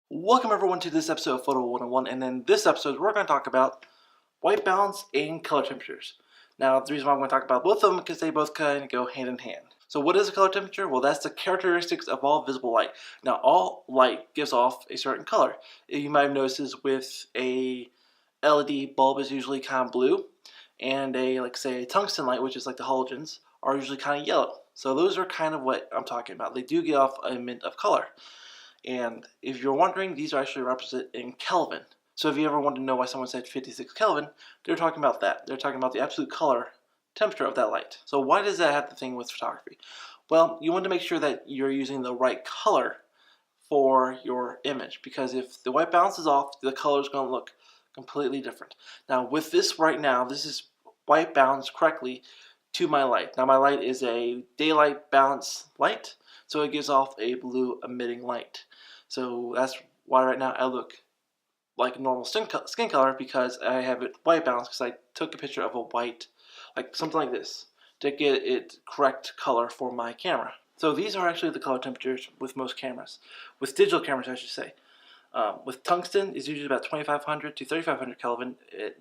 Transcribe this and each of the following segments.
Welcome everyone to this episode of Photo101, and in this episode we're going to talk about white balance and color temperatures. Now the reason why I'm going to talk about both of them is because they both kind of go hand in hand. So what is a color temperature? Well, that's the characteristics of all visible light. Now all light gives off a certain color. You might have noticed this with a LED bulb is usually kind of blue, and say a tungsten light, which is like the halogens, are usually kind of yellow. So those are kind of what I'm talking about. They do give off a mint of color. And if you're wondering, these are actually represented in Kelvin. So if you ever wanted to know why someone said 56 Kelvin, they're talking about that. They're talking about the absolute color temperature of that light. So why does that have the thing with photography? Well, you want to make sure that you're using the right color for your image, because if the white balance is off, the color is going to look completely different. Now with this right now, this is white balanced correctly to my light. Now my light is a daylight balance light, so it gives off a blue emitting light. So that's why right now I look like a normal skin color, because I have it white balanced, because I took a picture of a white, like something like this, to get it correct color for my camera. So these are actually the color temperatures with most cameras, with digital cameras I should say. With tungsten, it's usually about 2500 to 3500 Kelvin.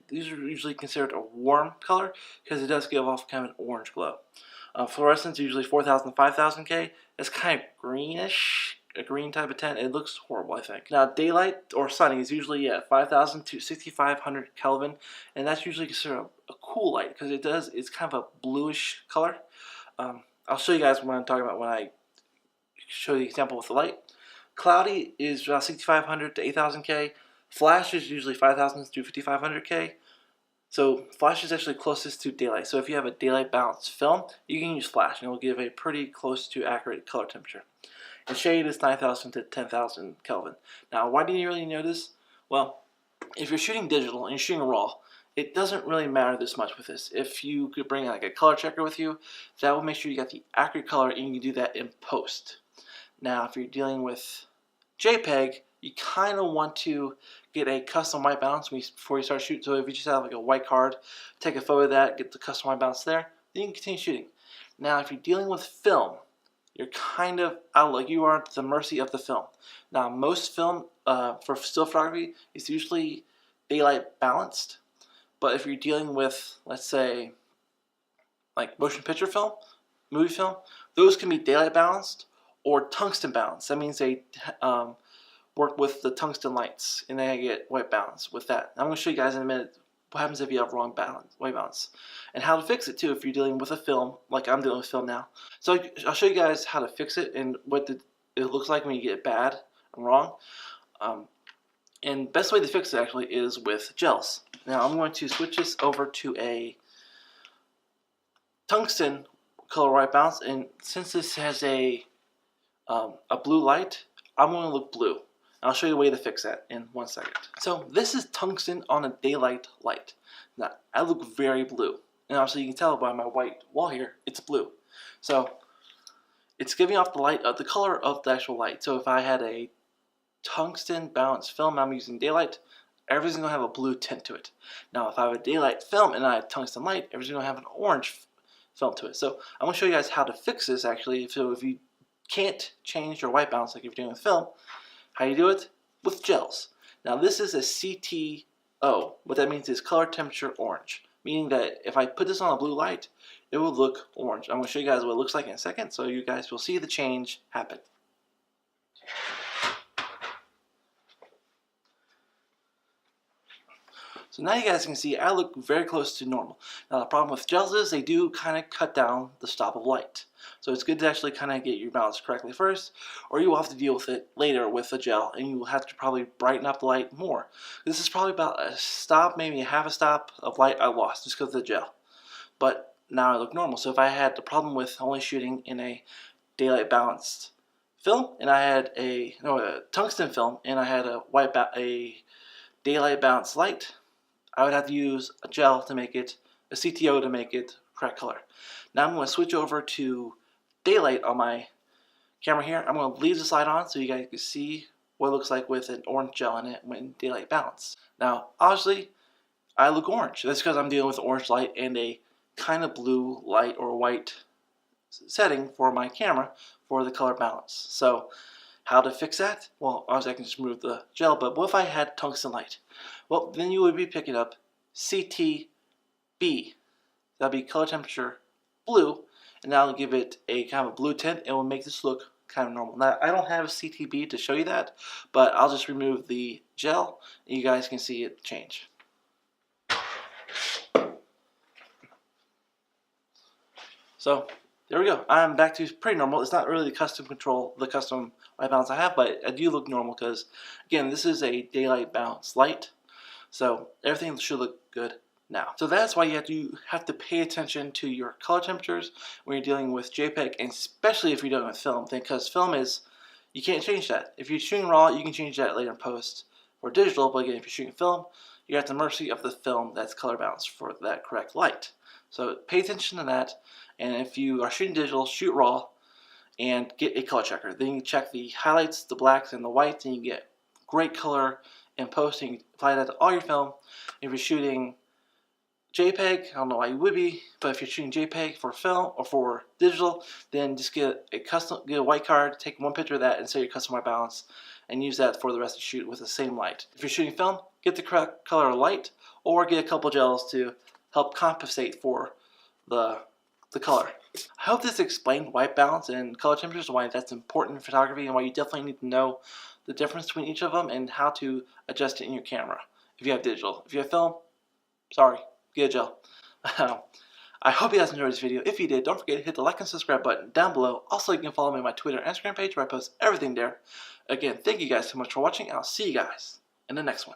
These are usually considered a warm color because it does give off kind of an orange glow. Fluorescence, usually 4000 to 5000 K. It's kind of greenish, a green type of tint. It looks horrible, I think. Now, daylight or sunny is usually at 5000 to 6500 Kelvin, and that's usually considered a cool light because it's kind of a bluish color. I'll show you guys what I'm talking about when I show the example with the light. Cloudy is about 6500 to 8000 K. Flash is usually 5000 to 5500 K. So flash is actually closest to daylight. So if you have a daylight balanced film, you can use flash and it will give a pretty close to accurate color temperature. And shade is 9000 to 10,000 Kelvin. Now why do you really notice? Well, if you're shooting digital and you're shooting raw, it doesn't really matter this much with this. If you could bring like a color checker with you, that will make sure you got the accurate color, and you can do that in post. Now if you're dealing with JPEG, you kind of want to get a custom white balance before you start shooting. So if you just have like a white card, take a photo of that, get the custom white balance there, then you can continue shooting. Now if you're dealing with film, you're kind of out, like you are at the mercy of the film. Now most film for still photography is usually daylight balanced, but if you're dealing with, let's say, like motion picture film, movie film, those can be daylight balanced or tungsten balanced. That means they work with the tungsten lights and they get white balance with that. I'm going to show you guys in a minute what happens if you have wrong white balance, and how to fix it too if you're dealing with a film like I'm dealing with film now. So I'll show you guys how to fix it and what it looks like when you get it bad and wrong. And best way to fix it actually is with gels. Now I'm going to switch this over to a tungsten color white balance, and since this has a blue light, I'm going to look blue. I'll show you a way to fix that in 1 second. So this is tungsten on a daylight light. Now I look very blue, and obviously you can tell by my white wall here, it's blue. So it's giving off the light, the color of the actual light. So if I had a tungsten balanced film, I'm using daylight, everything's gonna have a blue tint to it. Now if I have a daylight film and I have tungsten light, everything's gonna have an orange film to it. So I'm gonna show you guys how to fix this actually. So if you can't change your white balance like you're doing with film, how you do it? With gels. Now this is a CTO. What that means is color temperature orange, meaning that if I put this on a blue light, it will look orange. I'm going to show you guys what it looks like in a second, so you guys will see the change happen. So now you guys can see I look very close to normal. Now the problem with gels is they do kind of cut down the stop of light. So it's good to actually kind of get your balance correctly first, or you will have to deal with it later with the gel, and you will have to probably brighten up the light more. This is probably about a stop, maybe a half a stop of light I lost just because of the gel. But now I look normal. So if I had the problem with only shooting in a daylight balanced film, and I had a tungsten film, and I had a daylight balanced light, I would have to use a gel to make it, a CTO to make it correct color. Now I'm going to switch over to daylight on my camera here. I'm going to leave this light on so you guys can see what it looks like with an orange gel in it when daylight balance. Now obviously I look orange. That's because I'm dealing with orange light and a kind of blue light or white setting for my camera for the color balance. So How to fix that? Well, obviously I can just remove the gel, but what if I had tungsten light? Well, then you would be picking up CTB. That'll be color temperature blue, and that'll give it a kind of a blue tint and will make this look kind of normal. Now, I don't have CTB to show you that, but I'll just remove the gel and you guys can see it change. So there we go. I'm back to pretty normal. It's not really the custom white balance I have, but I do look normal because, again, this is a daylight balance light. So everything should look good now. So that's why you have to pay attention to your color temperatures when you're dealing with JPEG, and especially if you're dealing with film, because film is, you can't change that. If you're shooting raw, you can change that later in post or digital, but again, if you're shooting film, you're at the mercy of the film that's color balanced for that correct light. So pay attention to that, and if you are shooting digital, shoot raw and get a color checker. Then you can check the highlights, the blacks, and the whites, and you get great color in post, and you can apply that to all your film. If you're shooting JPEG, I don't know why you would be, but if you're shooting JPEG for film or for digital, then just get a white card, take one picture of that, and set your custom white balance, and use that for the rest of the shoot with the same light. If you're shooting film, get the correct color light, or get a couple gels to help compensate for the color. I hope this explained white balance and color temperatures, why that's important in photography, and why you definitely need to know the difference between each of them and how to adjust it in your camera if you have digital. If you have film, sorry, get a gel. I hope you guys enjoyed this video. If you did, don't forget to hit the like and subscribe button down below. Also, you can follow me on my Twitter and Instagram page where I post everything there. Again, thank you guys so much for watching, and I'll see you guys in the next one.